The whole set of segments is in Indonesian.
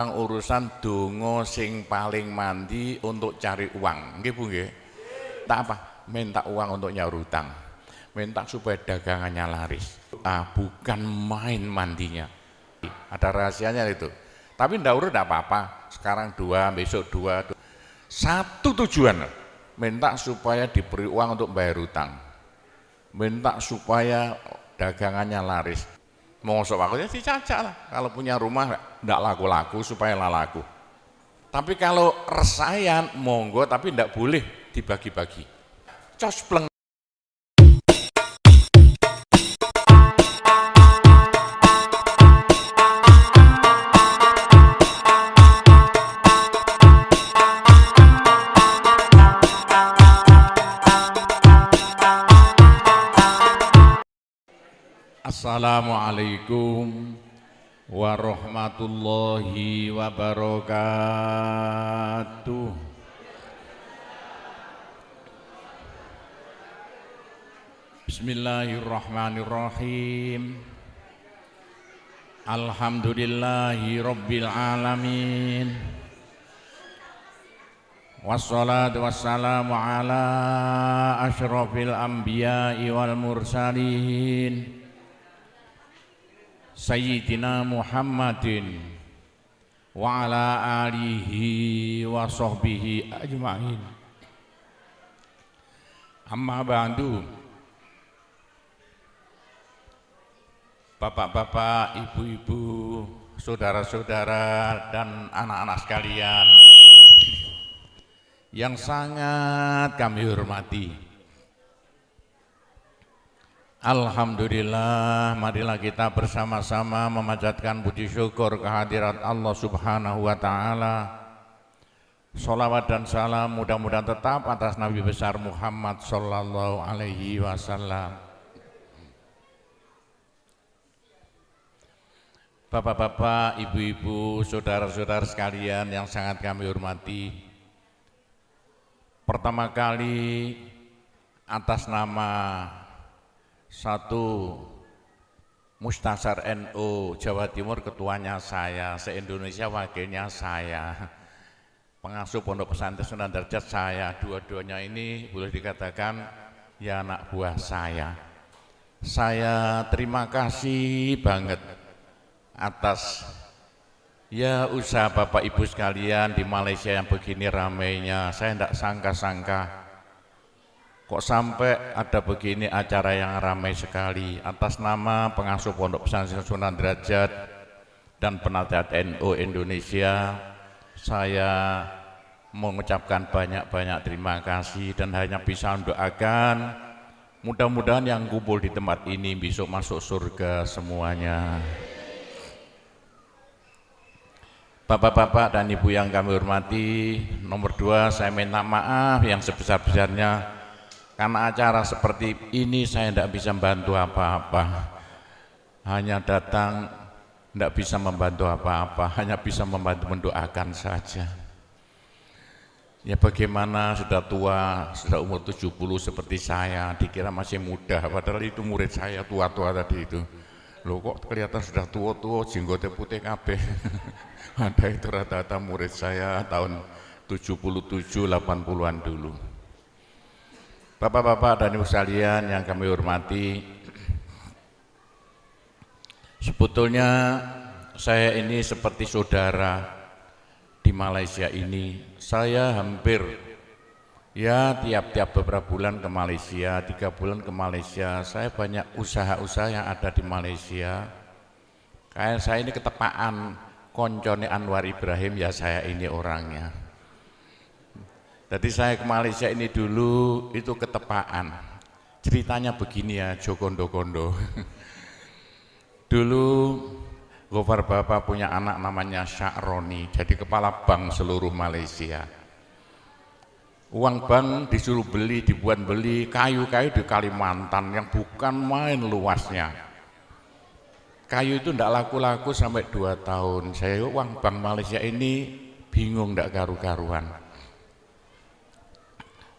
urusan donga sing paling mandi untuk cari uang, nggih Bu nggih. Tak apa? Minta uang untuk nyaur hutang. Minta supaya dagangannya laris. Bukan main mandinya. Ada rahasianya itu. Tapi ndak urut ndak apa-apa. Sekarang 2, besok 2. Satu tujuan. Minta supaya diberi uang untuk bayar hutang. Minta supaya dagangannya laris. Mosok aku ya dicacak lah. Kalau punya rumah ndak laku-laku supaya laku. Tapi kalau resayan monggo, tapi ndak boleh dibagi-bagi. Cospleng. Assalamualaikum warahmatullahi wabarakatuh. Bismillahirrahmanirrahim. Alhamdulillahi rabbil alamin. Wassalatu wassalamu ala asyrafil anbiya'i wal mursalin Sayyidina Muhammadin wa ala alihi wa sahbihi ajma'in. Amma ba'du. Bapak-bapak, ibu-ibu, saudara-saudara dan anak-anak sekalian yang sangat kami hormati. Alhamdulillah, marilah kita bersama-sama memanjatkan puji syukur kehadirat Allah Subhanahu wa Ta'ala. Sholawat dan salam mudah-mudahan tetap atas Nabi besar Muhammad Sallallahu Alaihi Wasallam. Bapak-bapak, ibu-ibu, saudara-saudara sekalian yang sangat kami hormati, pertama kali atas nama satu Mustasar NU Jawa Timur, ketuanya saya, se-Indonesia wakilnya saya, pengasuh Pondok Pesantren Sunan Derajat saya, dua-duanya ini boleh dikatakan ya anak buah saya. Saya terima kasih banget atas ya usaha Bapak Ibu sekalian di Malaysia yang begini ramainya. Saya tidak sangka-sangka kok sampai ada begini acara yang ramai sekali. Atas nama pengasuh Pondok Pesantren Sunan Derajat dan Penasihat NU Indonesia, saya mengucapkan banyak-banyak terima kasih dan hanya bisa mendoakan mudah-mudahan yang kumpul di tempat ini besok masuk surga semuanya. Bapak-bapak dan ibu yang kami hormati, nomor 2, saya minta maaf yang sebesar-besarnya karena acara seperti ini saya tidak bisa membantu apa-apa. Hanya datang, tidak bisa membantu apa-apa, hanya bisa membantu mendoakan saja. Ya bagaimana sudah tua, sudah umur 70 seperti saya, dikira masih muda, padahal itu murid saya tua-tua tadi itu. Loh kok kelihatan sudah tua-tua, jenggotnya putih kabeh. Ada itu rata-rata murid saya tahun 77-80-an dulu. Bapak-bapak dan ibu sekalian yang kami hormati, sebetulnya saya ini seperti saudara di Malaysia ini. Saya hampir ya tiap-tiap beberapa bulan ke Malaysia, 3 bulan ke Malaysia. Saya banyak usaha-usaha yang ada di Malaysia. Kayak saya ini ketepaan koncone Anwar Ibrahim, ya saya ini orangnya. Jadi saya ke Malaysia ini dulu itu ketepaan. Ceritanya begini ya, Jogondo-gondo. Dulu Gofar Bapak punya anak namanya Sya'roni, jadi kepala bank seluruh Malaysia. Uang bank disuruh beli, dibuat beli kayu-kayu di Kalimantan yang bukan main luasnya. Kayu itu tidak laku-laku sampai 2 tahun. Saya uang bank Malaysia ini bingung tidak karu-karuan.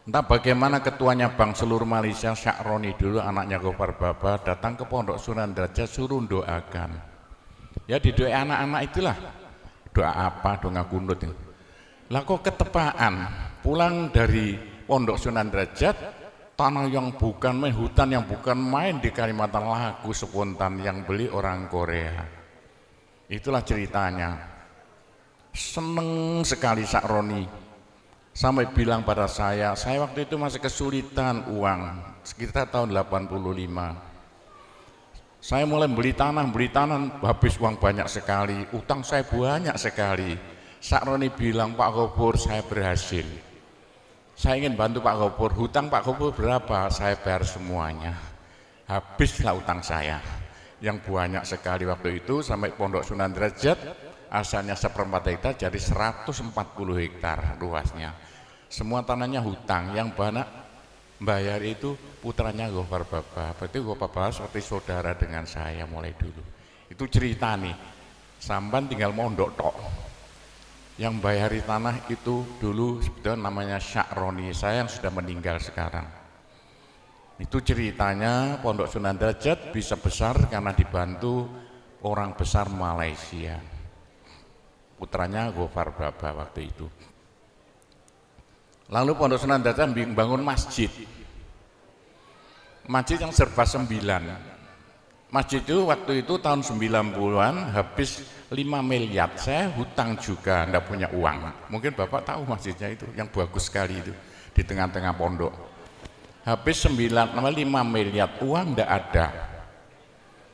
Entah bagaimana ketuanya bank seluruh Malaysia, Sya'roni dulu anaknya Gofar Baba datang ke Pondok Sunan Derajat suruh doakan. Ya didoai anak-anak itulah doa apa, doa kunut. Lah kok ketepaan pulang dari Pondok Sunan Derajat, tanah yang bukan main, hutan yang bukan main di Kalimantan, lagu spontan yang beli orang Korea. Itulah ceritanya. Seneng sekali Sakroni, sampai bilang pada saya waktu itu masih kesulitan uang, sekitar tahun 85. Saya mulai beli tanah, habis uang banyak sekali, utang saya banyak sekali. Sakroni bilang, Pak Gopur, saya berhasil. Saya ingin bantu Pak Gopur, hutang Pak Gopur berapa? Saya bayar semuanya. Habislah utang saya yang banyak sekali waktu itu, sampai Pondok Sunan Derajat asalnya 1/4 hektar jadi 140 hektar luasnya. Semua tanahnya hutang, yang banyak bayar itu putranya Gofar Baba. Berarti Gofar Baba seperti saudara dengan saya mulai dulu. Itu cerita nih, sampan tinggal mondok tok. Yang bayari tanah itu dulu sebetulnya namanya Sakroni, saya yang sudah meninggal sekarang. Itu ceritanya Pondok Sunan Derajat bisa besar karena dibantu orang besar Malaysia. Putranya Gofar Baba waktu itu. Lalu Pondok Sunan Derajat bangun masjid. Masjid yang serba 9. Masjid itu waktu itu tahun 90-an habis 5 miliar. Saya hutang juga, enggak punya uang. Mungkin Bapak tahu masjidnya itu, yang bagus sekali itu di tengah-tengah pondok. Habis 5 miliar, uang enggak ada.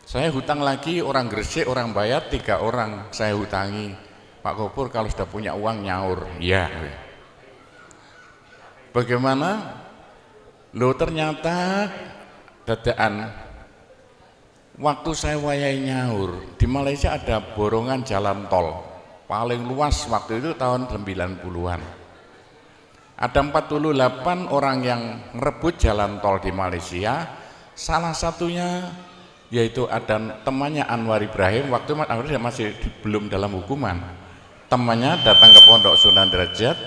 Saya hutang lagi, orang Gresik, orang Bayat, 3 orang saya hutangi. Pak Gopur kalau sudah punya uang nyaur. Ya. Bagaimana? Loh ternyata dadaan. Waktu saya wayai nyaur, di Malaysia ada borongan jalan tol paling luas waktu itu tahun 90-an. Ada 48 orang yang ngerebut jalan tol di Malaysia. Salah satunya yaitu ada temannya Anwar Ibrahim. Waktu Anwar masih belum dalam hukuman. Temannya datang ke Pondok Sunan Derajat,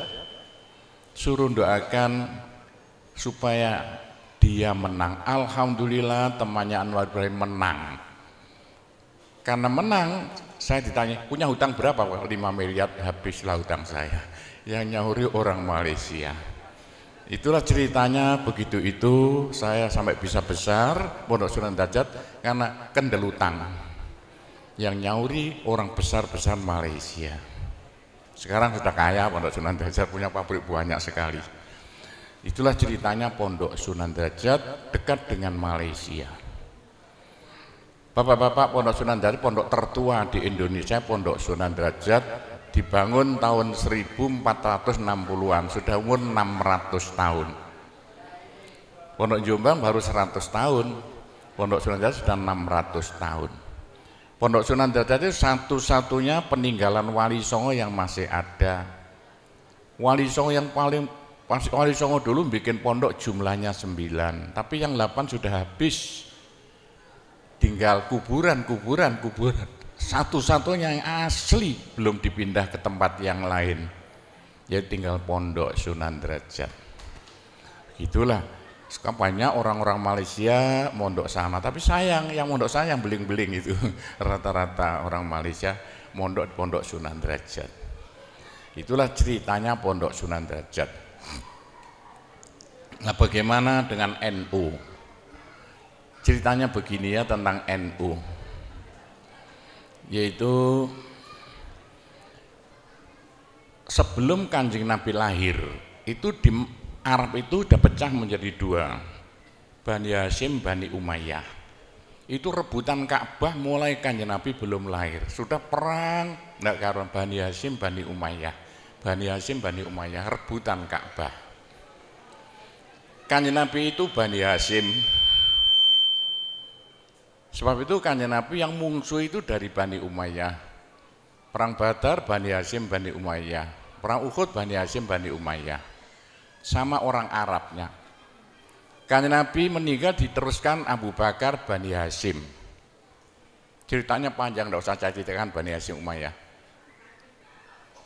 suruh doakan supaya dia menang. Alhamdulillah temannya Anwar Ibrahim menang. Karena menang, saya ditanya, punya hutang berapa? 5 miliar, habislah hutang saya. Yang nyauri orang Malaysia. Itulah ceritanya, begitu itu saya sampai bisa besar Pondok Sunan Derajat karena kendel hutang. Yang nyauri orang besar-besar Malaysia. Sekarang sudah kaya Pondok Sunan Derajat, punya pabrik banyak sekali. Itulah ceritanya Pondok Sunan Derajat dekat dengan Malaysia. Bapak-bapak, Pondok Sunan Derajat pondok tertua di Indonesia. Pondok Sunan Derajat dibangun tahun 1460-an, sudah umur 600 tahun. Pondok Jombang baru 100 tahun, Pondok Sunan Derajat sudah 600 tahun. Pondok Sunan Derajat itu satu-satunya peninggalan Wali Songo yang masih ada. Wali Songo yang paling Wali Songo dulu bikin pondok jumlahnya 9, tapi yang 8 sudah habis. Tinggal kuburan. Satu-satunya yang asli belum dipindah ke tempat yang lain. Jadi tinggal Pondok Sunan Derajat. Itulah. Banyak orang-orang Malaysia mondok sana, tapi sayang yang mondok sana yang beling-beling itu. Rata-rata orang Malaysia mondok di Pondok Sunan Derajat. Itulah ceritanya Pondok Sunan Derajat. Nah, bagaimana dengan NU? Ceritanya begini ya tentang NU, yaitu sebelum Kanjeng Nabi lahir itu di Arab itu udah pecah menjadi 2, Bani Hashim, Bani Umayyah. Itu rebutan Ka'bah mulai Kanjeng Nabi belum lahir, sudah perang enggak karuan Bani Hashim, Bani Umayyah. Bani Hashim, Bani Umayyah rebutan Ka'bah. Kanjeng Nabi itu Bani Hashim. Sebab itu Kanjeng Nabi yang mungsuh itu dari Bani Umayyah. Perang Badar Bani Hashim, Bani Umayyah. Perang Uhud Bani Hashim, Bani Umayyah. Sama orang Arabnya. Kanjeng Nabi meninggal diteruskan Abu Bakar, Bani Hashim. Ceritanya panjang, tidak usah saya ceritakan Bani Hashim Umayyah.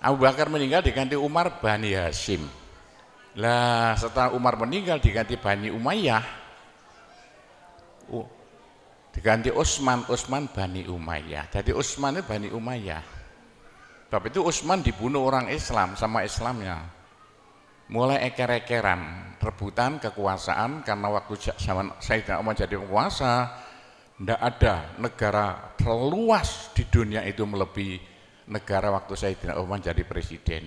Abu Bakar meninggal diganti Umar, Bani Hashim. Lah setelah Umar meninggal diganti Bani Umayyah, diganti Utsman, Bani Umayyah. Jadi Utsman itu Bani Umayyah. Sebab itu Utsman dibunuh orang Islam sama Islamnya. Mulai eker-ekeran, rebutan kekuasaan karena waktu zaman Sayyidina Umar jadi penguasa, tidak ada negara terluas di dunia itu melebihi negara waktu Sayyidina Umar jadi presiden.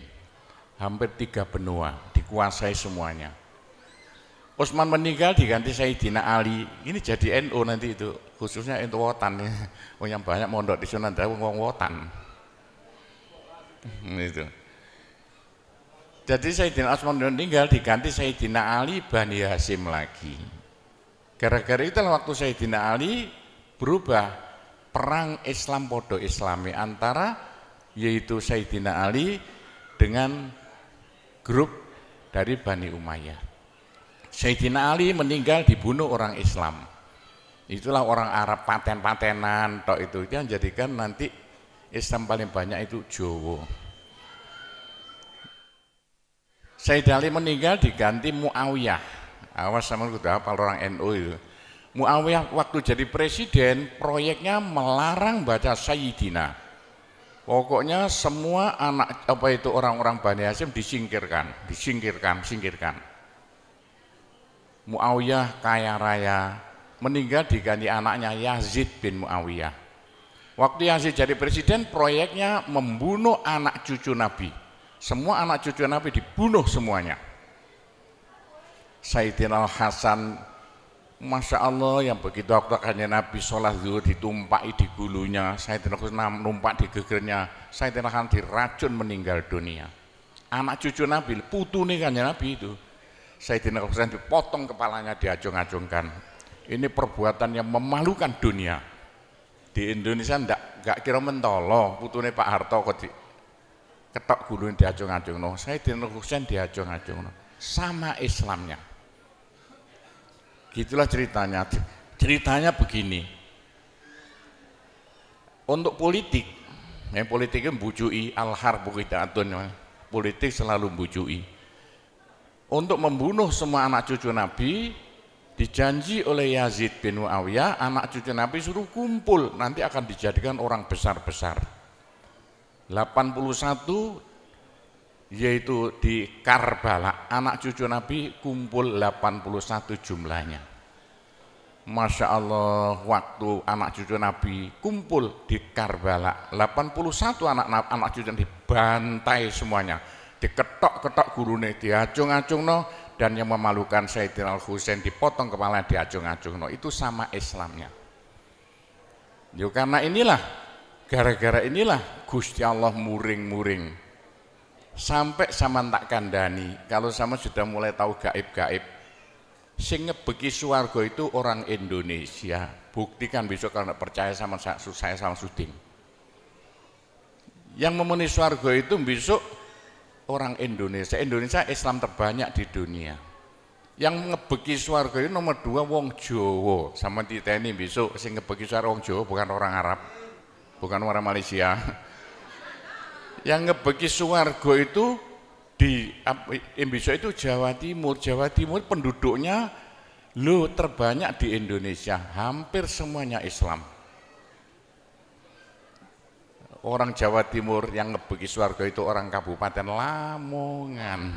Hampir 3 benua dikuasai semuanya. Utsman meninggal diganti Sayyidina Ali. Ini jadi NU nanti itu, khususnya NU Wotan. Yang banyak mondok di Sunan Dawu wong Wotan. Itu. Jadi Sayyidina Utsman meninggal diganti Sayyidina Ali Bani Hasyim lagi. Gara-gara itulah waktu Sayyidina Ali berubah, perang Islam podo Islami antara yaitu Sayyidina Ali dengan grup dari Bani Umayyah. Sayyidina Ali meninggal dibunuh orang Islam. Itulah orang Arab paten-patenan tok itu yang jadikan nanti Islam paling banyak itu Jawa. Sayyidina Ali meninggal diganti Muawiyah. Awas sama udah hafal orang NU itu. Muawiyah waktu jadi presiden proyeknya melarang baca Sayyidina. Pokoknya semua anak orang-orang Bani Hasyim disingkirkan. Muawiyah kaya raya, meninggal diganti anaknya Yazid bin Muawiyah. Waktu Yazid jadi presiden, proyeknya membunuh anak cucu Nabi. Semua anak cucu Nabi dibunuh semuanya. Sayyidina Hasan, Masya Allah, yang begitu waktu akhirnya Nabi sholat zuhur ditumpaki di gulunya, Sayyidina Hasan numpak di gegernya, Sayyidina Hasan diracun meninggal dunia. Anak cucu Nabi, putune kanjeng Nabi itu, Sayyidina Hasan dipotong kepalanya, diacung-acungkan. Ini perbuatan yang memalukan dunia. Di Indonesia enggak kira mentolo, putune Pak Harto kok ketok gulune diacung-acungno, Sayyidina Hasan diacung-acungno. Sama Islamnya. Gitulah ceritanya. Ceritanya begini. Untuk politik, yang politiknya membujui al-harbu qitatun, politik selalu membujui. Untuk membunuh semua anak cucu Nabi, dijanji oleh Yazid bin Muawiyah, anak cucu Nabi suruh kumpul, nanti akan dijadikan orang besar-besar. 81 yaitu di Karbala, anak cucu Nabi kumpul 81 jumlahnya. Masya Allah, waktu anak cucu Nabi kumpul di Karbala, 81 anak cucu Nabi dibantai semuanya, diketok-ketok gurune, diacung-acungno, dan yang memalukan Sayyidina Al-Husain dipotong kepala, diacung-acungno. Itu sama Islamnya. Yo, karena inilah, gara-gara inilah Gusti Allah muring-muring. Sampai sama tak kandani, kalau sama sudah mulai tahu gaib-gaib, sing ngebeki swarga itu orang Indonesia. Buktikan besok kalau percaya sama saya sama Suding. Yang memenuhi swarga itu besok orang Indonesia. Indonesia Islam terbanyak di dunia. Yang ngebeki swarga itu nomor 2 wong Jawa. Sama diteni besok sing ngebeki swarga wong Jawa, bukan orang Arab, bukan orang Malaysia. Yang ngebeki swarga itu di besok itu Jawa Timur. Jawa Timur penduduknya terbanyak di Indonesia, hampir semuanya Islam. Orang Jawa Timur yang ngebeki swarga itu orang Kabupaten Lamongan.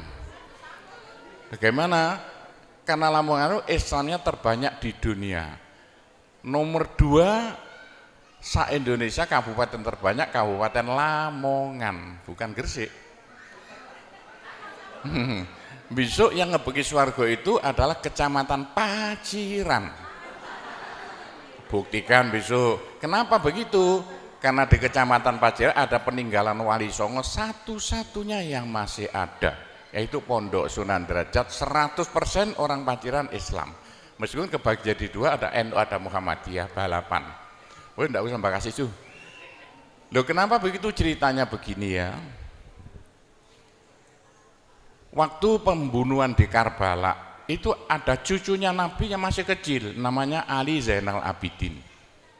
Bagaimana? Karena Lamongan itu Islamnya terbanyak di dunia. Nomor 2 se-Indonesia kabupaten terbanyak Kabupaten Lamongan, bukan Gresik. Besok yang ngebeki swarga itu adalah Kecamatan Paciran. Buktikan besok. Kenapa begitu? Karena di Kecamatan Paciran ada peninggalan Wali Songo satu-satunya yang masih ada, yaitu Pondok Sunan Derajat. 100% orang Paciran Islam. Meskipun kebagi jadi 2, ada NU, ada Muhammadiyah, balapan. Oh, enggak usah mbak kasih tuh. Loh, kenapa begitu? Ceritanya begini ya. Waktu pembunuhan di Karbala itu ada cucunya Nabi yang masih kecil, namanya Ali Zainal Abidin,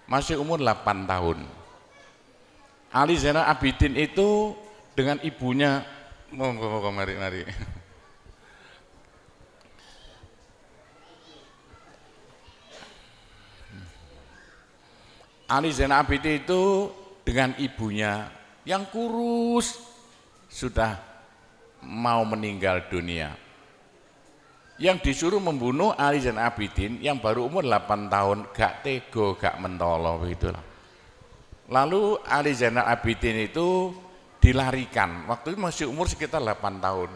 masih umur 8 tahun. Ali Zainal Abidin itu dengan ibunya, mari. Ali Zainal Abidin itu dengan ibunya yang kurus sudah mau meninggal dunia. Yang disuruh membunuh Ali Zainal Abidin yang baru umur 8 tahun, gak tego, gak mentolo begitulah. Lalu Ali Zainal Abidin itu dilarikan, waktu itu masih umur sekitar 8 tahun.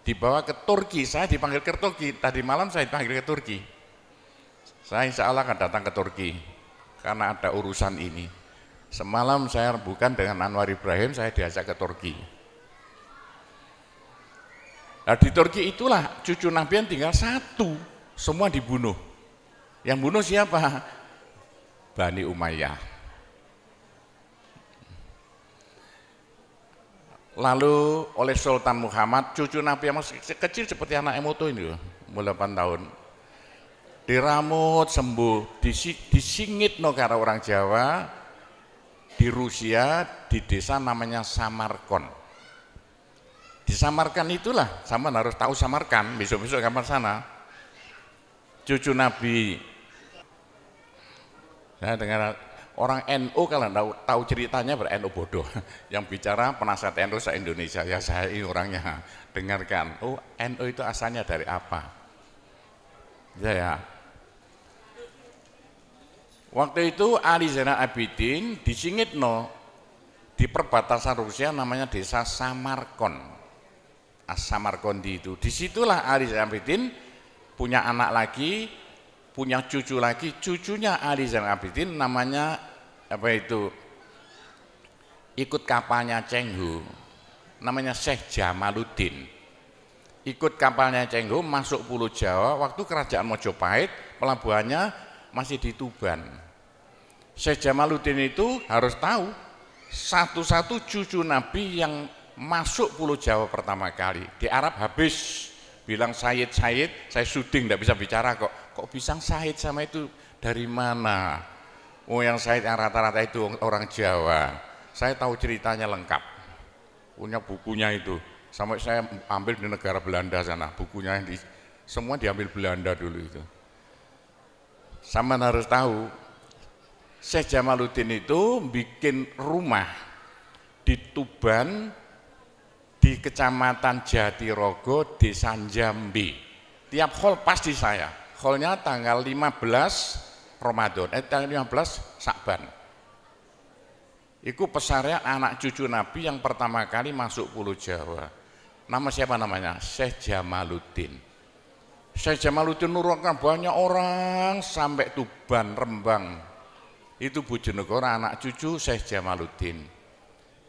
Dibawa ke Turki, saya dipanggil ke Turki, tadi malam saya dipanggil ke Turki. Saya insya Allah akan datang ke Turki, karena ada urusan ini. Semalam saya bukan dengan Anwar Ibrahim, saya diajak ke Turki. Nah di Turki itulah cucu Nabi yang tinggal satu, semua dibunuh. Yang bunuh siapa? Bani Umayyah. Lalu oleh Sultan Muhammad, cucu Nabi yang masih kecil seperti anak Emoto ini, umur 8 tahun. Diramut sembuh, disingit no karo orang Jawa, di Rusia, di desa namanya Samarkand. Di Samarkand itulah, sama harus tahu Samarkand, besok-besok kapan sana. Cucu Nabi, saya dengar orang NU kalau tahu ceritanya ber-NU bodoh. Yang bicara penasihat NU se-Indonesia, ya saya ini orangnya, dengarkan. Oh NU itu asalnya dari apa? Ya. Waktu itu Ali Zainal Abidin disingitno di perbatasan Rusia namanya desa Samarkand. Samarkandi itu, disitulah Ali Zainal Abidin punya anak lagi, punya cucu lagi. Cucunya Ali Zainal Abidin namanya apa itu, ikut kapalnya Cheng Ho, namanya Syekh Jamaluddin. Ikut kapalnya Cheng Ho masuk Pulau Jawa, waktu kerajaan Mojopahit pelabuhannya masih di Tuban. Syekh Jamaluddin itu harus tahu satu-satu cucu Nabi yang masuk Pulau Jawa pertama kali. Di Arab habis bilang Sayyid, saya syuting tidak bisa bicara kok bisa Sayyid sama itu dari mana? Oh yang Sayyid yang rata-rata itu orang Jawa. Saya tahu ceritanya lengkap, punya bukunya itu, sampai saya ambil di negara Belanda sana, bukunya yang semua diambil Belanda dulu itu. Sama harus tahu Syekh Jamaluddin itu bikin rumah di Tuban, di Kecamatan Jatirogo, Desa Jambi. Tiap hol pasti saya. Holnya tanggal 15 Ramadan, tanggal 15 Sakban. Itu pesarian anak cucu Nabi yang pertama kali masuk Pulau Jawa. Nama siapa namanya? Syekh Jamaluddin. Syekh Jamaluddin nurunkan banyak orang sampai Tuban, Rembang. Itu Bojonegoro anak cucu Syekh Jamaluddin.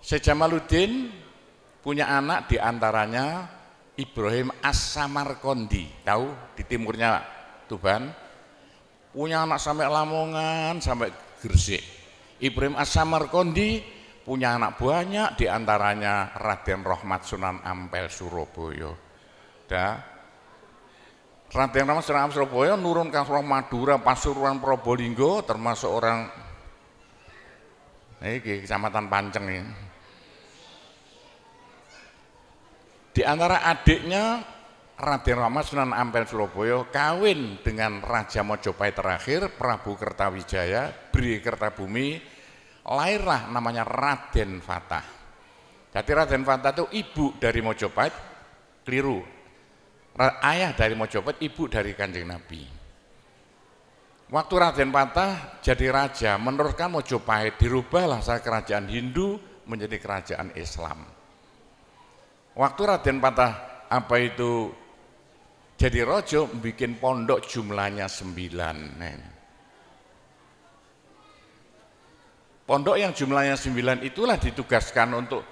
Syekh Jamaluddin punya anak diantaranya Ibrahim As-Samarkandi, tahu di timurnya Tuban, punya anak sampai Lamongan, sampai Gresik. Ibrahim As-Samarkandi punya anak banyak, diantaranya Raden Rahmat Sunan Ampel Surabaya. Raden Rahmat Sunan Ampel Surabaya nurunkan orang Madura, Pasuruan, Probolinggo, termasuk orang ini Kecamatan Panceng ini. Di antara adiknya Raden Rahmat Sunan Ampel Surabaya kawin dengan Raja Mojopahit terakhir Prabu Kertawijaya, Bri Kertabumi, lahirlah namanya Raden Fatah. Jadi Raden Fatah itu ibu dari Mojopahit, keliru. Ayah dari Mojopahit, ibu dari Kanjeng Nabi. Waktu Raden Fatah jadi raja, meneruskan Mojopahit, dirubahlah kerajaan Hindu menjadi kerajaan Islam. Waktu Raden Fatah jadi rojo, bikin pondok jumlahnya 9. Pondok yang jumlahnya 9 itulah ditugaskan untuk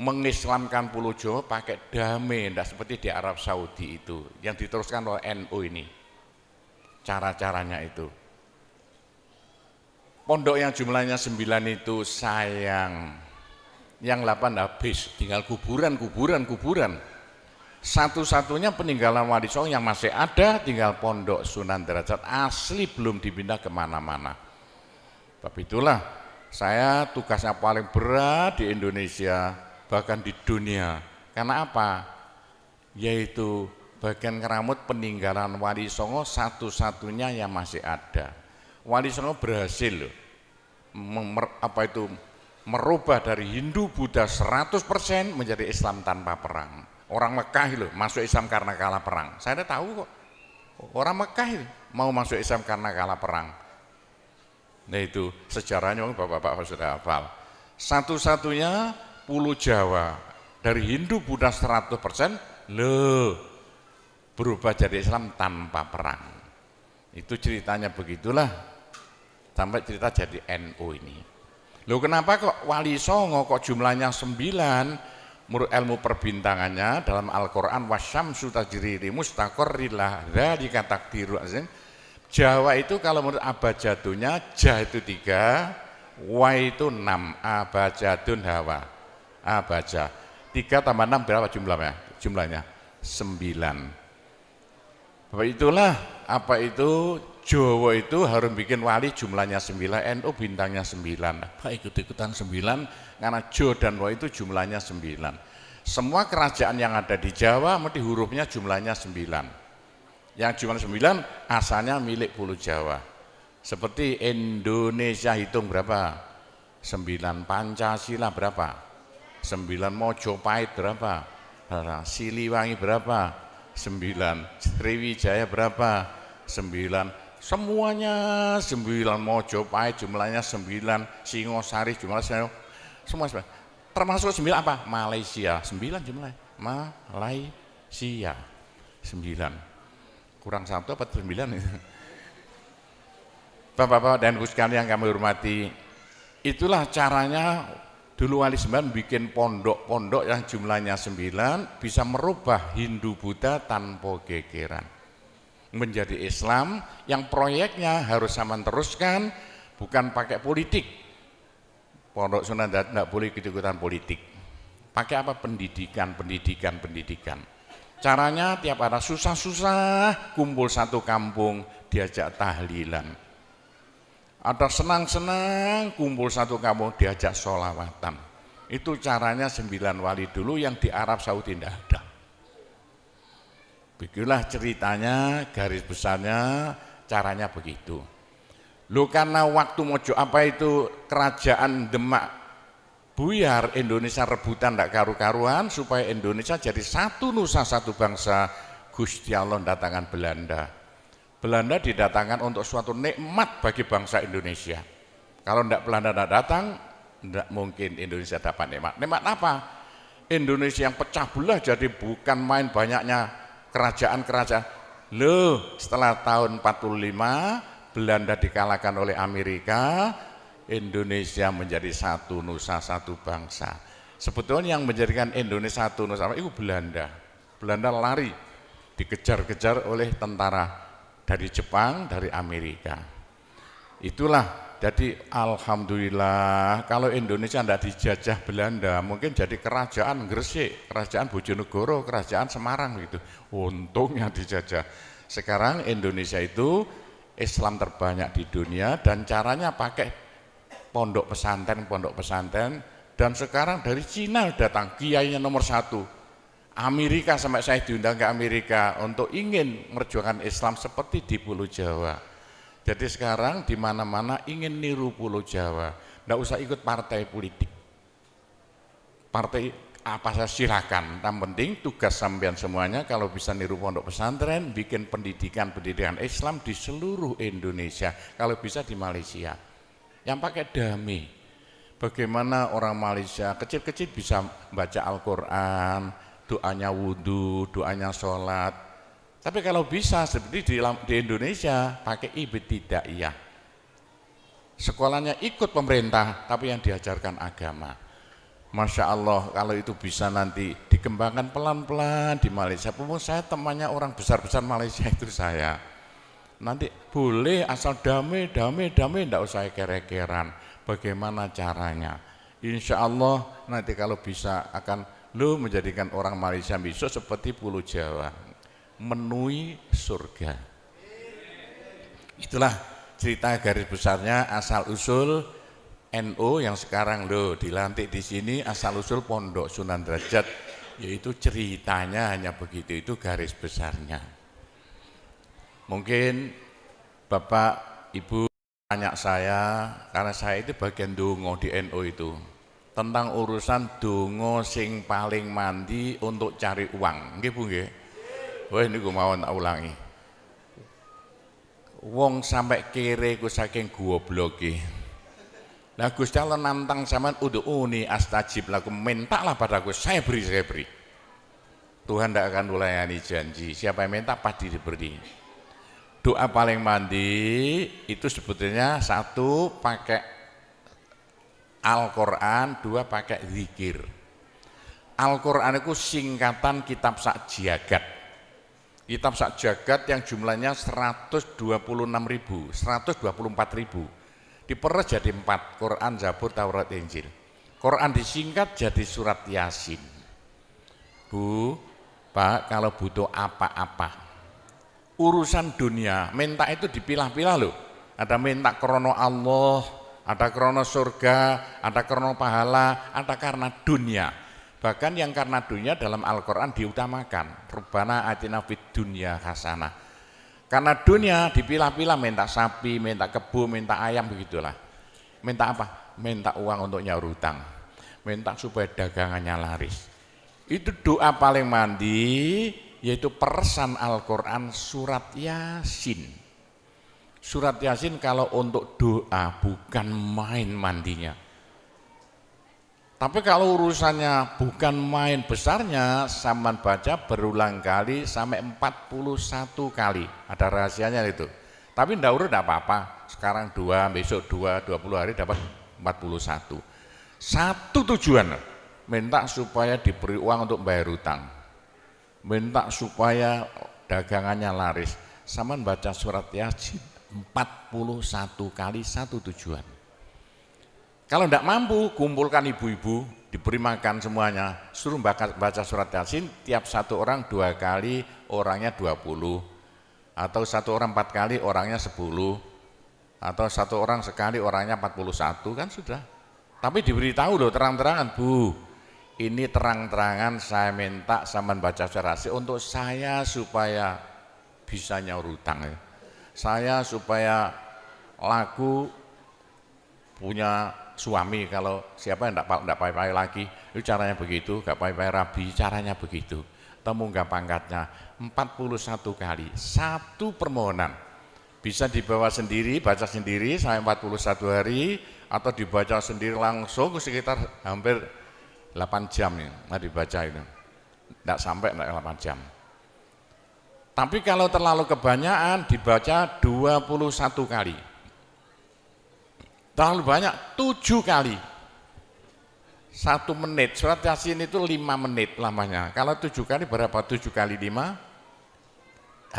mengislamkan Pulau Jawa pakai damai, tidak seperti di Arab Saudi itu yang diteruskan oleh NU ini. Cara-caranya itu. Pondok yang jumlahnya 9 itu sayang. Yang 8 habis, tinggal kuburan. Satu-satunya peninggalan Wali Songo yang masih ada tinggal Pondok Sunan Derajat, asli belum dipindah kemana-mana. Tapi itulah saya tugasnya paling berat di Indonesia, bahkan di dunia. Karena apa? Yaitu bagian keramut peninggalan Wali Songo satu-satunya yang masih ada. Wali Songo berhasil merubah dari Hindu Buddha 100% menjadi Islam tanpa perang. Orang Mekah itu masuk Islam karena kalah perang. Saya tahu kok. Orang Mekah itu mau masuk Islam karena kalah perang. Nah itu sejarahnya bapak-bapak sudah hafal. Satu-satunya Pulau Jawa dari Hindu Buddha 100% berubah jadi Islam tanpa perang. Itu ceritanya begitulah sampai cerita jadi NU ini. Loh kenapa kok Wali Songo kok jumlahnya 9? Menurut ilmu perbintangannya dalam Al-Quran wasyamsu tajri li mustaqarrin laha dzalika taqdirul azim. Jawa itu kalau menurut abjadnya ja itu 3, wa itu 6, abjadun hawa. Abaja 3 tambah 6 berapa jumlahnya? 9. Bapak itulah apa itu Jawa itu harus bikin wali jumlahnya 9, NU bintangnya 9. Pak ikut-ikutan 9 karena Jo dan Wa itu jumlahnya 9. Semua kerajaan yang ada di Jawa mesti hurufnya jumlahnya 9. Yang jumlah 9 asalnya milik Pulau Jawa. Seperti Indonesia hitung berapa? 9, Pancasila berapa? 9, Mojopahit berapa? Siliwangi berapa? 9, Sriwijaya berapa? 9, semuanya 9, Mojopahit jumlahnya 9, Singosari jumlahnya semua 9. Termasuk 9 apa? Malaysia 9 jumlahnya. Malaysia 9. Kurang 1 apa 9 itu? Bapak-bapak dan ibu sekalian yang kami hormati, itulah caranya dulu Wali Sembilan bikin pondok-pondok yang jumlahnya 9 bisa merubah Hindu Buddha tanpa gegeran menjadi Islam yang proyeknya harus sama teruskan, bukan pakai politik. Pondok Sunan tidak boleh ikut-ikutan politik. Pakai apa? Pendidikan. Caranya tiap ada susah-susah kumpul satu kampung diajak tahlilan. Ada senang-senang kumpul satu kampung diajak sholawatan. Itu caranya 9 wali dulu yang di Arab Saudi tidak ada. Begitulah ceritanya, garis besarnya caranya begitu. Loh karena waktu mojo apa itu kerajaan Demak buyar, Indonesia rebutan tidak karu-karuan supaya Indonesia jadi satu nusa satu bangsa. Gusti Allah datangkan Belanda. Belanda didatangkan untuk suatu nikmat bagi bangsa Indonesia. Kalau tidak Belanda tidak datang, tidak mungkin Indonesia dapat nikmat. Nikmat apa? Indonesia yang pecah belah jadi bukan main banyaknya kerajaan-kerajaan. Loh, setelah tahun 45 Belanda dikalahkan oleh Amerika, Indonesia menjadi satu nusa satu bangsa. Sebetulnya yang menjadikan Indonesia satu nusa itu Belanda. Belanda lari, dikejar-kejar oleh tentara dari Jepang, dari Amerika. Itulah, jadi alhamdulillah kalau Indonesia tidak dijajah Belanda, mungkin jadi kerajaan Gresik, kerajaan Bojonegoro, kerajaan Semarang gitu. Untungnya dijajah. Sekarang Indonesia itu Islam terbanyak di dunia dan caranya pakai pondok pesantren, dan sekarang dari Cina datang kiainya nomor 1. Amerika, sampai saya diundang ke Amerika untuk ingin merjuangkan Islam seperti di Pulau Jawa. Jadi sekarang di mana-mana ingin niru Pulau Jawa, tidak usah ikut partai politik. Partai apa saja silakan, yang penting tugas sampean semuanya kalau bisa niru pondok pesantren, bikin pendidikan Islam di seluruh Indonesia, kalau bisa di Malaysia. Yang pakai damai. Bagaimana orang Malaysia kecil-kecil bisa baca Al-Quran, doanya wudhu, doanya sholat. Tapi kalau bisa seperti di Indonesia pakai ibtidaiyah. Sekolahnya ikut pemerintah, tapi yang diajarkan agama. Masya Allah, kalau itu bisa nanti dikembangkan pelan-pelan di Malaysia. Saya temannya orang besar-besar Malaysia itu saya. Nanti boleh asal damai, tidak usah kere-keran. Bagaimana caranya? Insya Allah nanti kalau bisa akan menjadikan orang Malaysia besok seperti Pulau Jawa, menui surga. Itulah cerita garis besarnya asal usul NU yang sekarang dilantik di sini, asal usul Pondok Sunan Derajat, yaitu ceritanya hanya begitu, itu garis besarnya. Mungkin Bapak Ibu tanya saya, karena saya itu bagian dongo di NU itu. tentang urusan donga sing paling mandi untuk cari uang. Nggih Bu nggih. Wah niku mawon tak ulangi. Wong sampai kere ku saking gobloke. Lah Gusti Allah nantang sampean ud'uni astajib lakum, mintalah padaku, saya beri, saya beri. Tuhan tidak akan melayani janji, siapa yang minta pasti diberi. Doa paling mandi itu sebetulnya satu pakai Al-Quran, dua pakai zikir. Al-Quran itu singkatan kitab sak jagat. Kitab sak jagat yang jumlahnya 126.000, 124.000. Diperes jadi 4, Quran, Zabur, Taurat, Injil. Quran disingkat jadi surat Yasin. Bu, Pak, kalau butuh apa-apa, urusan dunia, minta itu dipilah-pilah loh. Ada minta krono Allah, ada krono surga, ada krono pahala, ada karena dunia. Bahkan yang karena dunia dalam Al-Quran diutamakan. Rabbana atina fid dunya hasanah. Karena dunia dipilah-pilah, minta sapi, minta kebo, minta ayam, begitulah. Minta apa? Minta uang untuk nyaur hutang. Minta supaya dagangannya laris. Itu doa paling mandi, yaitu peresan Al-Quran surat Yasin. Surat Yasin kalau untuk doa bukan main mandinya. Tapi kalau urusannya bukan main besarnya, sampean baca berulang kali sampai 41 kali. Ada rahasianya itu. Tapi ndak urut enggak apa-apa. Sekarang 2, besok 2, 20 hari dapat 41. Satu tujuan, minta supaya diberi uang untuk bayar hutang. Minta supaya dagangannya laris. Sampean baca surat Yasin 41 kali, satu tujuan. Kalau tidak mampu, kumpulkan ibu-ibu, diberi makan semuanya, suruh baca surat Yasin, tiap satu orang 2 kali, orangnya 20, atau satu orang 4 kali, orangnya 10, atau satu orang sekali, orangnya 41, kan sudah. Tapi diberitahu loh terang-terangan, Bu, ini terang-terangan saya minta sampean baca surat Yasin untuk saya supaya bisa nyaur hutang, saya supaya laku punya suami, kalau siapa yang tidak payah-payah lagi, itu caranya begitu, gak payah-payah rabi, caranya begitu. Temu gak pangkatnya 41 kali, satu permohonan. Bisa dibawa sendiri, baca sendiri sampai 41 hari, atau dibaca sendiri langsung sekitar hampir 8 jam nih, nah dibaca itu. Tidak sampai 8 jam. Tapi kalau terlalu kebanyakan dibaca 21 kali. Terlalu banyak 7 kali. 1 menit, surat Yasin itu 5 menit lamanya. Kalau 7 kali berapa? 7 kali 5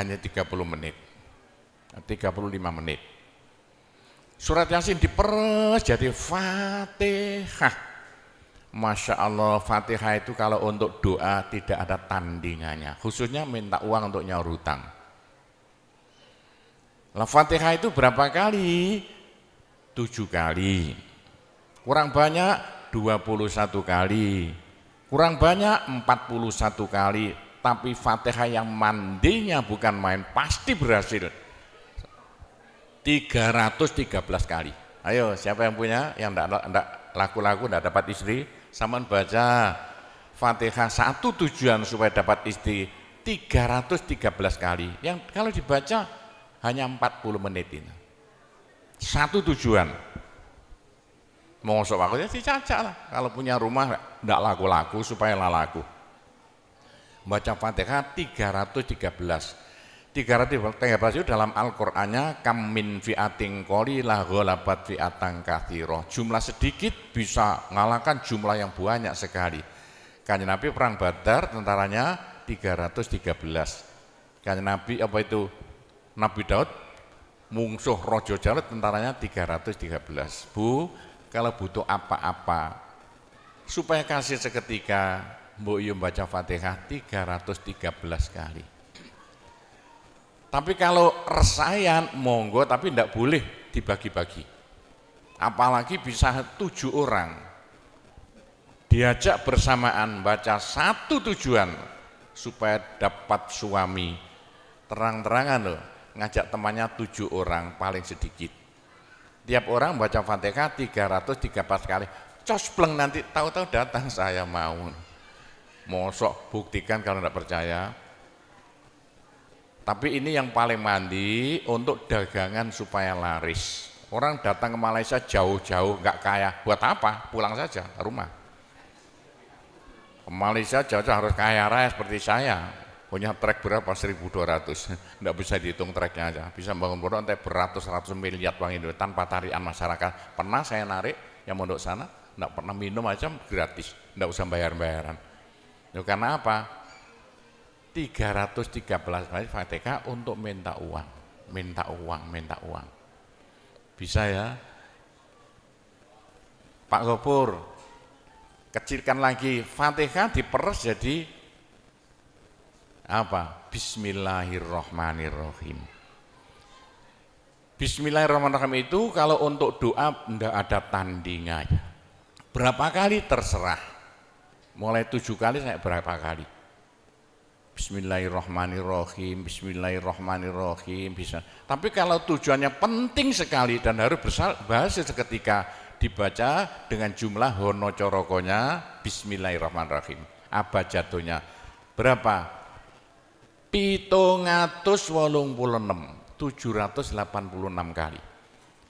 hanya 30 menit. 35 menit. Surat Yasin diperes jadi Fatihah. Masya Allah, Fatihah itu kalau untuk doa tidak ada tandingannya. Khususnya minta uang untuk nyaur hutang. Lah Fatihah itu berapa kali? 7 kali, kurang banyak 21 kali, kurang banyak 41 kali, tapi Fatihah yang mandinya bukan main, pasti berhasil 313 kali. Ayo siapa yang punya, yang enggak laku-laku, enggak dapat istri, sampean baca Fatihah, satu tujuan supaya dapat istri 313 kali, yang kalau dibaca hanya 40 menit ini. Satu tujuan. Mau sok aku ya dicacak lah. Kalau punya rumah enggak laku-laku supaya laku. Baca Fatihah 313. 313 itu dalam Al-Qur'annya kam min fi'atin qalilah ghalabat fi'atan katsirah. Jumlah sedikit bisa ngalahkan jumlah yang banyak sekali. Kanjeng Nabi perang Badar tentaranya 313. Kanjeng Nabi apa itu? Nabi Daud mungsuh Rojo Jalut tentaranya 313. Bu, kalau butuh apa-apa supaya kasih seketika, mbok yo baca Fatihah 313 kali. Tapi kalau resayan monggo, tapi tidak boleh dibagi-bagi. Apalagi bisa 7 orang diajak bersamaan baca satu tujuan supaya dapat suami. Terang-terangan loh, ngajak temannya 7 orang paling sedikit. Tiap orang baca Fatihah 313 kali. cospleng nanti tahu-tahu datang saya mau. Mosok buktikan kalau tidak percaya. Tapi ini yang paling mandi untuk dagangan supaya laris. Orang datang ke Malaysia jauh-jauh nggak kaya, buat apa? Pulang saja ke rumah. Ke Malaysia jauh-jauh harus kaya raya seperti saya. Punya trek berapa? 1.200. Nggak bisa dihitung treknya aja. Bisa bangun pondok nanti beratus-ratus miliar uang Indonesia tanpa tarian masyarakat. Pernah saya narik yang mondok sana, nggak pernah minum aja gratis, nggak usah bayar-bayaran. Ya, karena apa? 313 kali Fatihah untuk minta uang, minta uang, minta uang. Bisa ya? Pak Gopur, kecilkan lagi Fatihah diperes jadi apa? Bismillahirrahmanirrahim. Bismillahirrahmanirrahim itu kalau untuk doa tidak ada tandingannya. Berapa kali terserah. Mulai 7 kali saya berapa kali. Bismillahirrahmanirrahim, Bismillahirrahmanirrahim bisa. Tapi kalau tujuannya penting sekali dan harus berhasil seketika dibaca dengan jumlah hono corokonya Bismillahirrahmanirrahim. Apa jatuhnya? Berapa? 786 kali.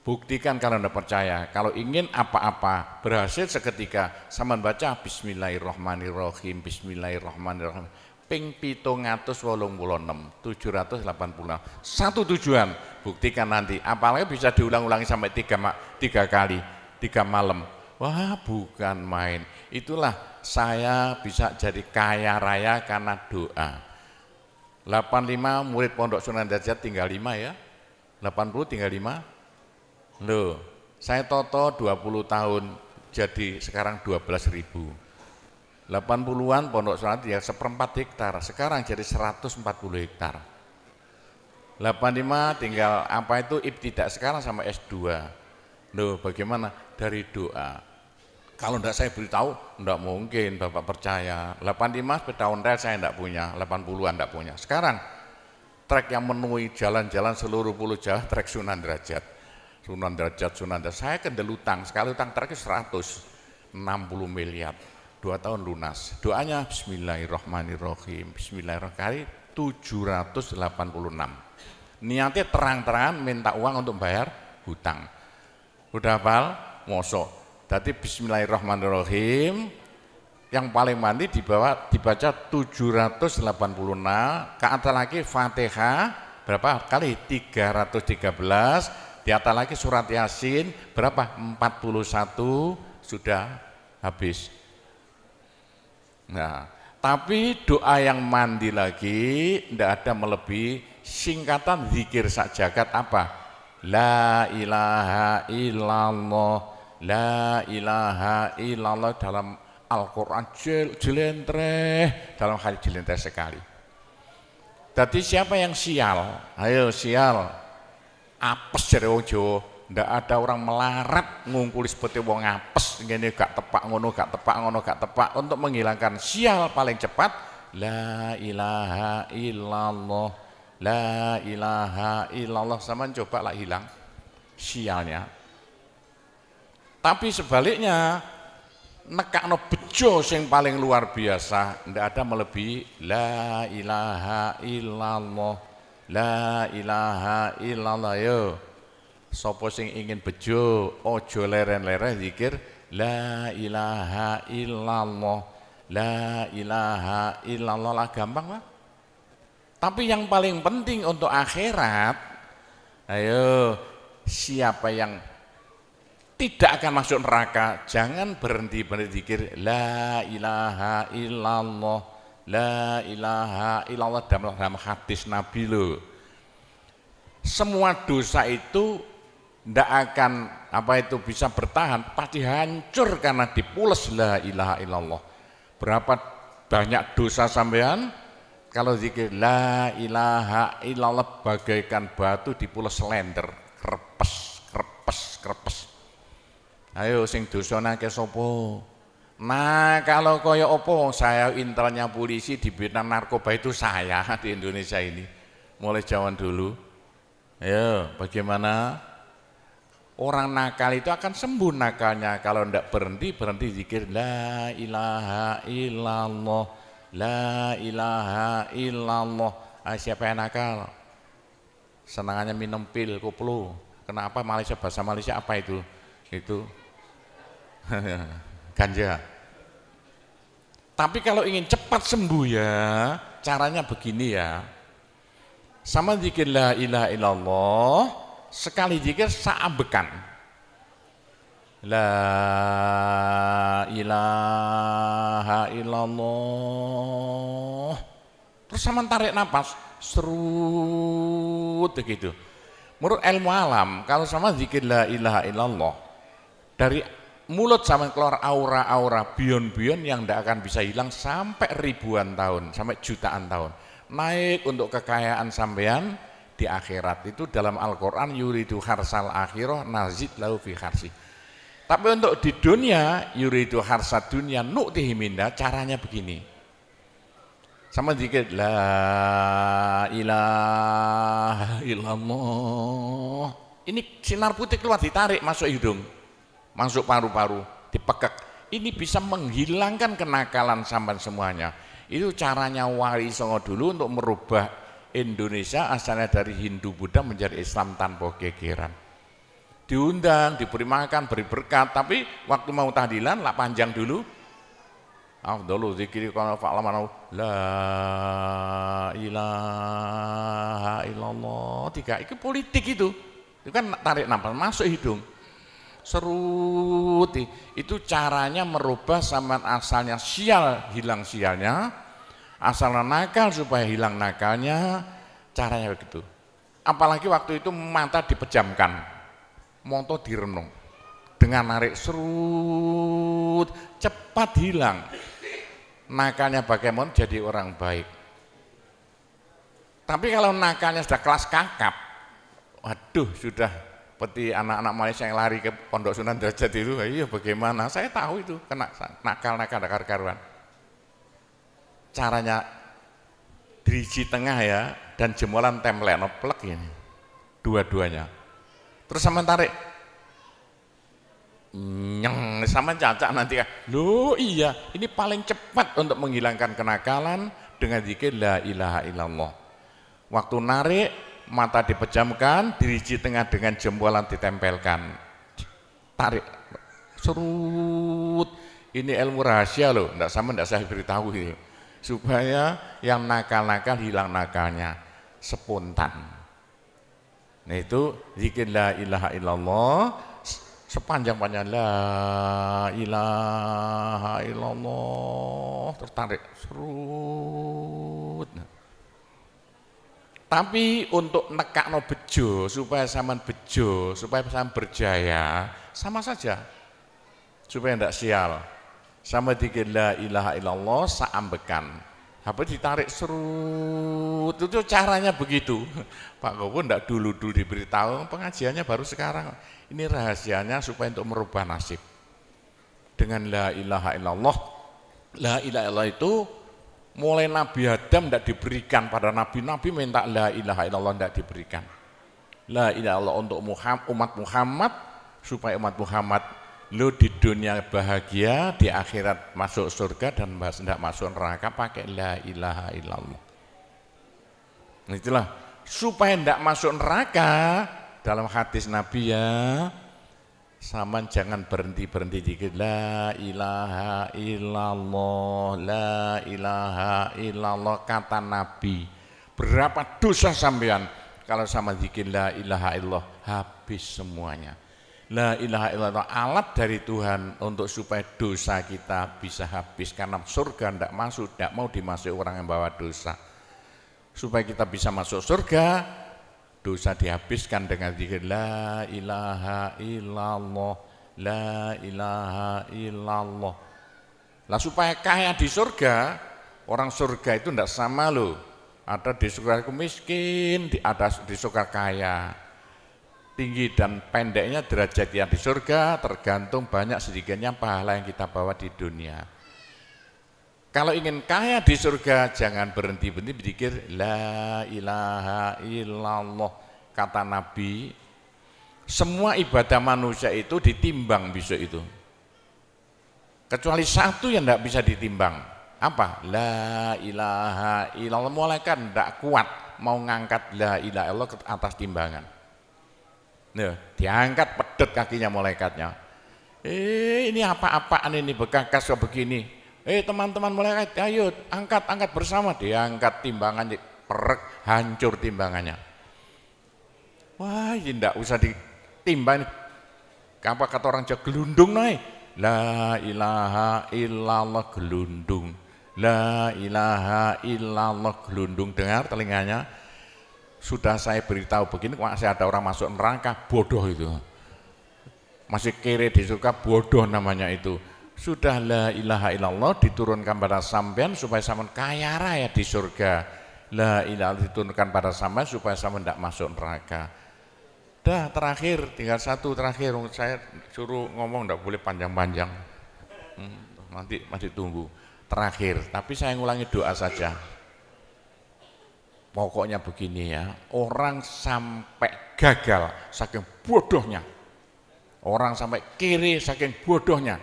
Buktikan kalau Anda percaya. Kalau ingin apa-apa berhasil seketika sama baca Bismillahirrahmanirrahim, Bismillahirrahmanirrahim. Ping 786, 786. Satu tujuan, buktikan nanti. Apalagi bisa diulang-ulangi sampai 3 kali, 3 malam. Wah, bukan main. Itulah saya bisa jadi kaya raya karena doa. 85 murid Pondok Sunan Derajat tinggal 5 ya. 80 tinggal 5. Loh, saya toto 20 tahun jadi sekarang 12.000. 80-an Pondok Sunan ya 1/4 hektar, sekarang jadi 140 hektar. 85 tinggal apa itu ibtidak sekarang sama S2. Loh, bagaimana? Dari doa. Kalau enggak saya beritahu, enggak mungkin Bapak percaya. 85 sepeda ontel saya enggak punya, 80-an enggak punya. Sekarang trek yang memenuhi jalan-jalan seluruh pulau Jawa, trek Sunan Derajat. Sunan Derajat. Saya kendelutang, sekali utang trek 160 miliar. 2 tahun lunas. Doanya Bismillahirrahmanirrahim. Bismillahirrahmanirrahim 786. Niatnya terang-terangan minta uang untuk bayar hutang. Udah hafal? Mosok. Jadi Bismillahirrahmanirrahim yang paling mandi dibaca 786, ke atas lagi Fatihah berapa kali? 313, di atas lagi surat Yasin berapa? 41, sudah habis. Nah, tapi doa yang mandi lagi tidak ada melebihi singkatan zikir sak jagat apa? La ilaha illallah, la ilaha illallah dalam Al-Quran jelentreh, dalam hadis jelentreh sekali. Jadi siapa yang sial? Ayo sial, apes dari wong Jawa. Ndak ada orang melarat ngungkuli seperti wong apes ngene gak tepak ngono gak tepak ngono gak tepak. Untuk menghilangkan sial paling cepat la ilaha illallah, la ilaha illallah. Sama coba lah hilang sialnya. Tapi sebaliknya nekakno bejo sing paling luar biasa ndak ada melebihi la ilaha illallah, la ilaha illallah. Yo sapa sing ingin bejo ojo leren-leren zikir la ilaha illallah, la ilaha illallah lah, gampang lah. Tapi yang paling penting untuk akhirat, ayo siapa yang tidak akan masuk neraka jangan berhenti zikir la ilaha illallah, la ilaha illallah. Dalam hadis Nabi loh, semua dosa itu tidak akan bisa bertahan, pasti hancur karena dipules la ilaha illallah. Berapa banyak dosa sampean kalau zikir la ilaha illallah bagaikan batu dipules lender, krepes krepes krepes. Ayo sing dosane akeh sapa? Nah, kalau koyo opo saya intelnya polisi di bidang narkoba itu saya di Indonesia ini mulai zaman dulu. Ayo bagaimana? Orang nakal itu akan sembuh nakalnya kalau tidak berhenti zikir la ilaha illallah, la ilaha illallah. Siapa yang nakal? Senangannya minum pil, koplo. Kenapa Malaysia, bahasa Malaysia apa itu? Itu ganja. Tapi kalau ingin cepat sembuh ya, caranya begini ya. Sama zikir la ilaha illallah, sekali zikir saambekan. La ilaha illallah. Terus sama tarik nafas, serut begitu. Menurut ilmu alam, kalau sama zikir la ilaha illallah, dari mulut sama keluar aura-aura bion-bion yang tidak akan bisa hilang sampai ribuan tahun, sampai jutaan tahun. Naik untuk kekayaan sampean di akhirat. Itu dalam Al-Quran, yuridu harsal akhirah nazid lahu fi harsi. Tapi untuk di dunia, yuridu harsad dunia nu'tihi minda, caranya begini. Sama dikit la ilaha illallah. Ini sinar putih keluar, ditarik masuk hidung, masuk paru-paru, dipekek. Ini bisa menghilangkan kenakalan sampan semuanya. Itu caranya Wali Songo dulu untuk merubah Indonesia asalnya dari Hindu Buddha menjadi Islam tanpa gegeran. Diundang, diberi makan, beri berkat, tapi waktu mau tahlilan lah panjang dulu. Afdalu zikri kana fa'laman la ilaha illallah. Tiga, itu politik itu. Itu kan tarik nafas masuk hidung. Serut. Itu caranya merubah sampean asalnya sial, hilang sialnya. Asalnya nakal supaya hilang nakalnya. Caranya begitu. Apalagi waktu itu mata dipejamkan, monto direnung. Dengan narik serut, cepat hilang. Nakalnya bagaimana jadi orang baik. Tapi kalau nakalnya sudah kelas kakap, waduh sudah seperti anak-anak Malaysia yang lari ke Pondok Sunan Derajat itu, iya bagaimana? Saya tahu itu kena nakal-nakal karuan. Caranya diriji tengah ya, dan jemolan templek noplek ini, dua-duanya. Terus sama tarik, nyeng sama cacak nanti kan. Loh iya, ini paling cepat untuk menghilangkan kenakalan dengan zikir la ilaha illallah. Waktu narik, mata dipejamkan, diriji tengah dengan jempolan ditempelkan. Tarik, serut. Ini ilmu rahasia loh, enggak saya beritahu itu. Supaya yang nakal-nakal hilang nakalnya spontan. Nah itu zikir la ilaha illallah. Sepanjang-panjang la ilaha illallah, tertarik serut. Tapi untuk nekakno bejo, supaya sampean bejo, supaya sampean berjaya, sama saja. Supaya tidak sial. Sama dikir la ilaha illallah saambekan. Apa ditarik serut, itu caranya begitu. Pak Gowo tidak dulu diberitahu, pengajiannya baru sekarang. Ini rahasianya supaya untuk merubah nasib. Dengan la ilaha illallah. La ilaha illallah itu mulai Nabi Adam tidak diberikan pada nabi-nabi, minta la ilaha illallah tidak diberikan. La ilaha illallah untuk umat Muhammad, supaya umat Muhammad lo di dunia bahagia, di akhirat masuk surga, dan tidak masuk neraka pakai la ilaha illallah. Itulah supaya tidak masuk neraka. Dalam hadis Nabi ya, sama jangan berhenti dikit la ilaha illallah, la ilaha illallah, kata Nabi. Berapa dosa sampean kalau sama zikir la ilaha illallah, habis semuanya. La ilaha illallah alat dari Tuhan untuk supaya dosa kita bisa habis, karena surga tidak masuk, tidak mau dimasuki orang yang bawa dosa. Supaya kita bisa masuk surga, dosa dihabiskan dengan zikir la ilaha illallah, la ilaha illallah. Lah supaya kaya di surga, orang surga itu tidak sama loh. Ada di surga miskin, ada di surga kaya. Tinggi dan pendeknya derajat yang di surga tergantung banyak sedikitnya pahala yang kita bawa di dunia. Kalau ingin kaya di surga, jangan berhenti berzikir la ilaha illallah, kata Nabi. Semua ibadah manusia itu ditimbang besok itu. Kecuali satu yang tidak bisa ditimbang. Apa? La ilaha illallah. Malaikat tidak kuat mau ngangkat la ilaha illallah ke atas timbangan. Nah, diangkat pedet kakinya malaikatnya. Ini apa-apaan ini bekas begini. Teman-teman malaikat, ayo angkat bersama. Diangkat timbangannya, perek, hancur timbangannya. Wah, ini tidak usah ditimbang. Apa kata orang Jawa, gelundung naik. La ilaha illallah gelundung. La ilaha illallah gelundung. Dengar telinganya. Sudah saya beritahu begini, masih ada orang masuk neraka, bodoh itu. Masih kere di surga, bodoh namanya itu. Sudah la ilaha illallah diturunkan pada sampean supaya sampean kaya raya di surga. La ilaha diturunkan pada sampean supaya sampean tidak masuk neraka. Dah terakhir, tinggal satu terakhir, saya suruh ngomong tidak boleh panjang-panjang, nanti masih tunggu. Terakhir, tapi saya ngulangi doa saja. Pokoknya begini ya, orang sampai gagal saking bodohnya, orang sampai kiri saking bodohnya.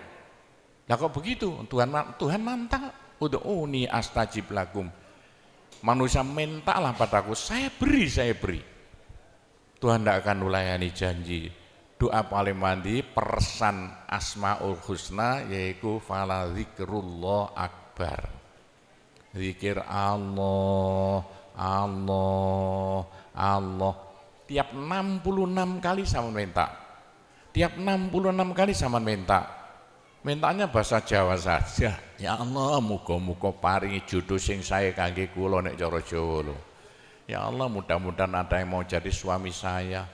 Lah kok begitu? Tuhan mantap, ud'uni astajib lakum. Manusia mintalah padaku, saya beri. Tuhan tidak akan melayani janji. Doa paling mandi persan Asmaul Husna yaitu fala zikrullah akbar. Zikir Allah, Allah, Allah. Tiap 66 kali sama minta. Tiap 66 kali sama minta. Mintanya bahasa Jawa saja. Ya Allah, muga-muga paringi jodoh sing sae kangge kula nek cara Jawa lho. Ya Allah, mudah-mudahan ada yang mau jadi suami saya.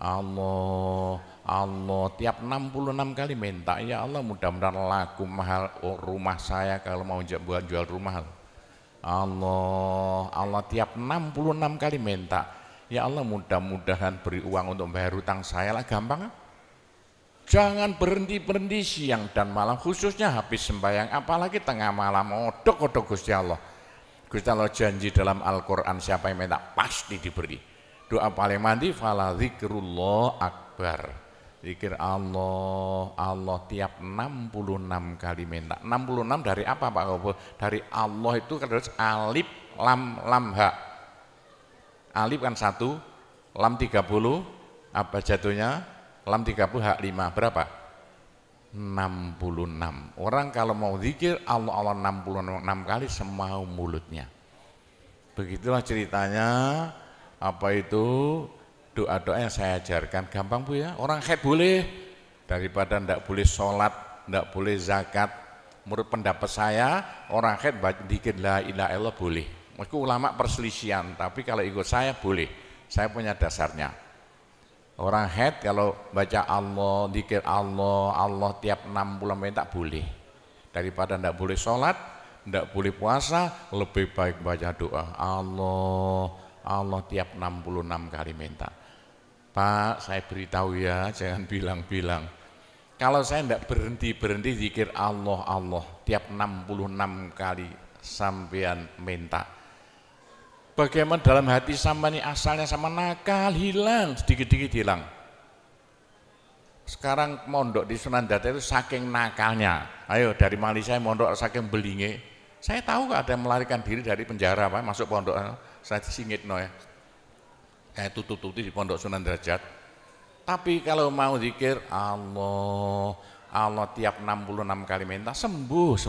Allah, Allah, tiap 66 kali minta. Ya Allah, mudah-mudahan laku mahal rumah saya kalau mau jual rumah. Allah, Allah, tiap 66 kali minta. Ya Allah, mudah-mudahan beri uang untuk bayar hutang saya lah, gampang. Jangan berhenti siang dan malam, khususnya habis sembahyang, apalagi tengah malam, odok-odok Gusti Allah. Gusti Allah janji dalam Al-Quran siapa yang minta pasti diberi. Doa paling mandi fala zikrullah akbar. Zikir Allah, Allah tiap 66 kali minta. 66 dari apa Pak Kobo? Dari Allah itu kan alif lam ha. Alif kan 1, lam 30, apa jatuhnya? Lam 30 hak 5, berapa? 66. Orang kalau mau zikir Allah 66 kali semau mulutnya. Begitulah ceritanya. Apa itu doa-doa yang saya ajarkan, gampang Bu ya. Orang haid boleh, daripada ndak boleh sholat, ndak boleh zakat. Menurut pendapat saya orang haid zikir la ilaha illallah boleh. Meskipun ulama perselisihan, tapi kalau ikut saya boleh. Saya punya dasarnya. Orang haid kalau baca Allah, zikir Allah, Allah tiap 60 menit tak boleh. Daripada ndak boleh sholat, ndak boleh puasa, lebih baik baca doa Allah, Allah tiap 66 kali minta. Pak, saya beritahu ya, jangan bilang-bilang. Kalau saya ndak berhenti zikir Allah, Allah tiap 66 kali sampean minta. Bagaimana dalam hati sama ini asalnya sama nakal, hilang, sedikit-sedikit hilang. Sekarang mondok di Sunan Data itu saking nakalnya. Ayo dari Malaysia mondok saking belinge. Saya tahu ada yang melarikan diri dari penjara Pak, masuk pondok. Saya singit no ya. Kayak tutup-tutup di pondok Sunan Derajat. Tapi kalau mau zikir Allah, Allah tiap 66 kali minta sembuh.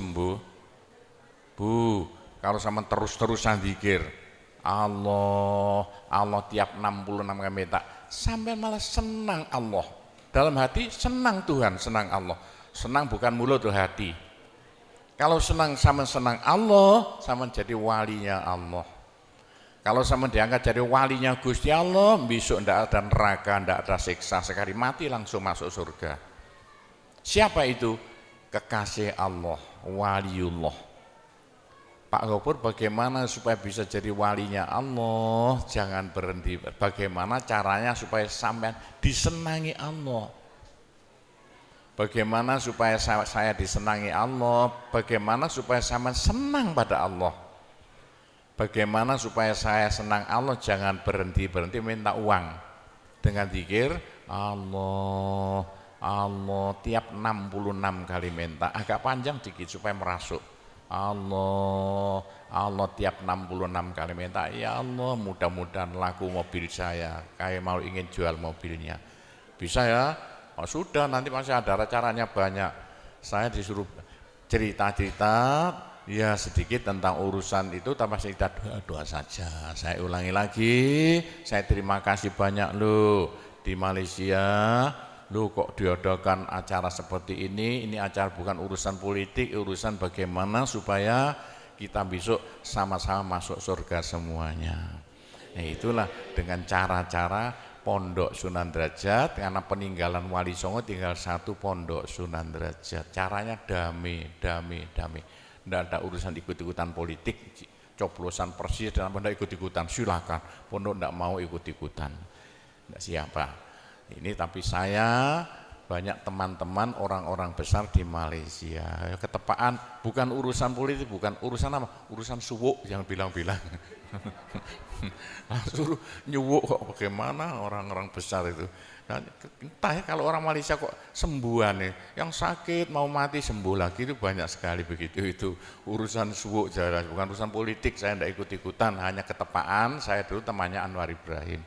Bu, kalau sama terus-terusan zikir Allah, Allah tiap 66 kali minta, sampai malah senang Allah. Dalam hati senang Tuhan, senang Allah. Senang bukan mulut tuh hati. Kalau senang sama senang Allah, sama jadi walinya Allah. Kalau sama diangkat jadi walinya Gusti Allah, besok ndak ada neraka, ndak ada siksa, sekali mati langsung masuk surga. Siapa itu? Kekasih Allah, waliullah. Pak Gopur, bagaimana supaya bisa jadi walinya Allah? Jangan berhenti. Bagaimana caranya supaya sampean disenangi Allah? Bagaimana supaya saya disenangi Allah? Bagaimana supaya sampean senang pada Allah? Bagaimana supaya saya senang Allah? Jangan berhenti minta uang. Dengan zikir Allah, Allah, tiap 66 kali minta, agak panjang dikit supaya merasuk. Allah, Allah tiap 66 kali minta, ya Allah mudah-mudahan laku mobil saya, kayak mau ingin jual mobilnya. Bisa ya? Oh, sudah, nanti masih ada caranya banyak. Saya disuruh cerita-cerita ya sedikit tentang urusan itu, tanpa cerita doa saja. Saya ulangi lagi, saya terima kasih banyak loh di Malaysia. Loh kok diadakan acara seperti ini acara bukan urusan politik, urusan bagaimana supaya kita besok sama-sama masuk surga semuanya. Nah itulah dengan cara-cara Pondok Sunan Derajat, karena peninggalan Wali Songo tinggal satu Pondok Sunan Derajat. Caranya damai. Tidak ada urusan ikut-ikutan politik, coblosan persis dan tidak ikut-ikutan, silakan. Pondok tidak mau ikut-ikutan, tidak siapa. Ini tapi saya banyak teman-teman orang-orang besar di Malaysia. Ketepaan bukan urusan politik, bukan urusan apa? Urusan suwuk yang bilang-bilang. Suruh nyuwuk kok bagaimana orang-orang besar itu. Nah, entah ya kalau orang Malaysia kok sembuhan nih, yang sakit mau mati sembuh lagi itu banyak sekali begitu. Itu urusan suwuk jelas, bukan urusan politik. Saya tidak ikut-ikutan, hanya ketepaan. Saya dulu temannya Anwar Ibrahim,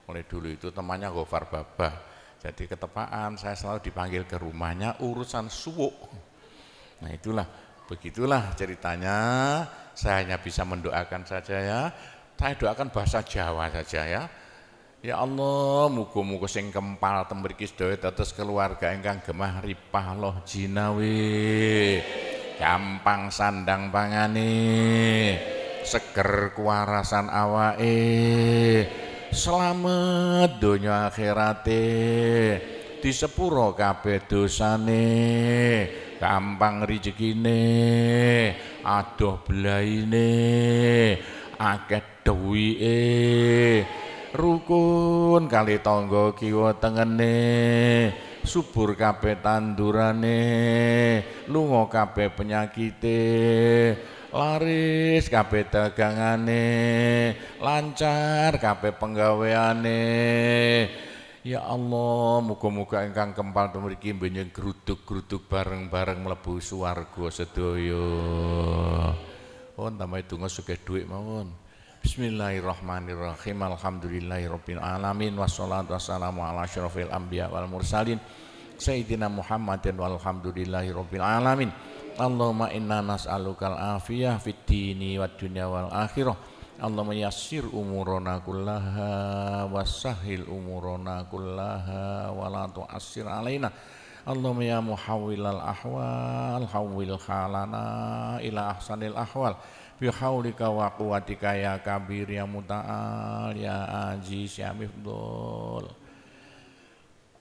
mulai dulu itu temannya Gofar Babah. Jadi ketepaan saya selalu dipanggil ke rumahnya urusan suwuk. Nah itulah, begitulah ceritanya. Saya hanya bisa mendoakan saja ya. Saya doakan bahasa Jawa saja ya. Ya Allah, muga-muga sing kempal temriki sedaya dados keluarga ingkang gemah ripah loh jinawi. Gampang sandang pangane, seger kuwarasan awake. Selamat donya akhirate, di sepuro kabeh dosane, gampang rezekine, adoh belaine, akeh duwike, rukun kali tangga kiwa tengene, subur kabeh tandurane, lunga kabeh penyakite, laris kabeh dagangane, lancar kabeh penggaweane. Ya Allah, muga-muga ingkang kempal mriki mbenjing gruduk-gruduk bareng-bareng mlebu swarga sedaya. Pun tambahi donga sugih dhuwit mawon. Bismillahirrahmanirrahim. Alhamdulillahirabbil alamin wassalatu wassalamu ala asyrofil anbiya wal mursalin sayyidina Muhammadin walhamdulillahirabbil alamin. Allahumma inna nas'alukal afiyah fid dini wad dunya wal akhirah. Allahumma yassir umurana kullaha wassahhil umurana kullaha wa la tu'assir alaina. Allahumma ya muhawwilal ahwal hawwil halana ila ahsanil ahwal bi haulika wa quwwatika ya kabir ya muta'al ya aziz ya mifdul.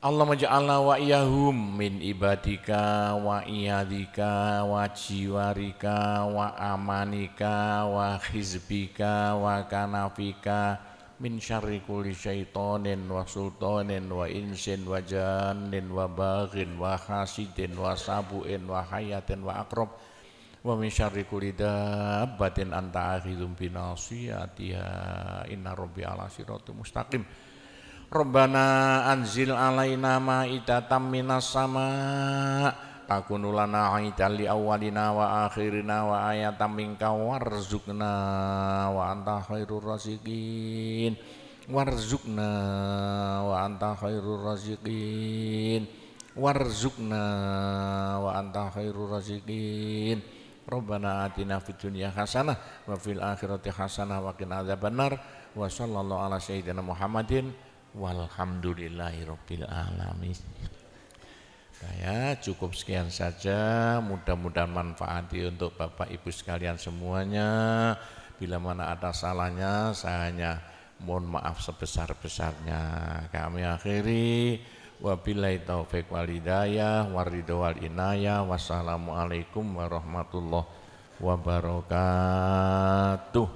Allahumma ja'alna wa iyahum min ibadika wa iyadika wa jiwarika wa amanika wa hizbika wa kanafika min syarri kulli syaitonin wa sultanin wa insin wa jannin wa baghin wa hasidin wa sabu'in wa hayatin wa akrab wa min syarri kulli dabbatin anta akhidhum binasiyatiha inna rabbi ala siratul mustaqim. Rabbana anzil alaina ma'idatan minas sama takunu lana aidan li awwalina wa akhirina wa ayatan minka warzuqna wa anta khairur raziqin warzuqna wa anta khairur raziqin warzuqna wa anta khairur raziqin. Rabbana atina fid dunya hasanah wa fil akhirati hasanah wa qina adzabannar wa sallallahu ala sayyidina Muhammadin walhamdulillahirabbil alamin. Ya, cukup sekian saja, mudah-mudahan manfaati untuk Bapak Ibu sekalian semuanya. Bila mana ada salahnya, saya hanya mohon maaf sebesar-besarnya. Kami akhiri, wabillahi taufik wal hidayah, waridho wal inayah, wassalamualaikum warahmatullahi wabarakatuh.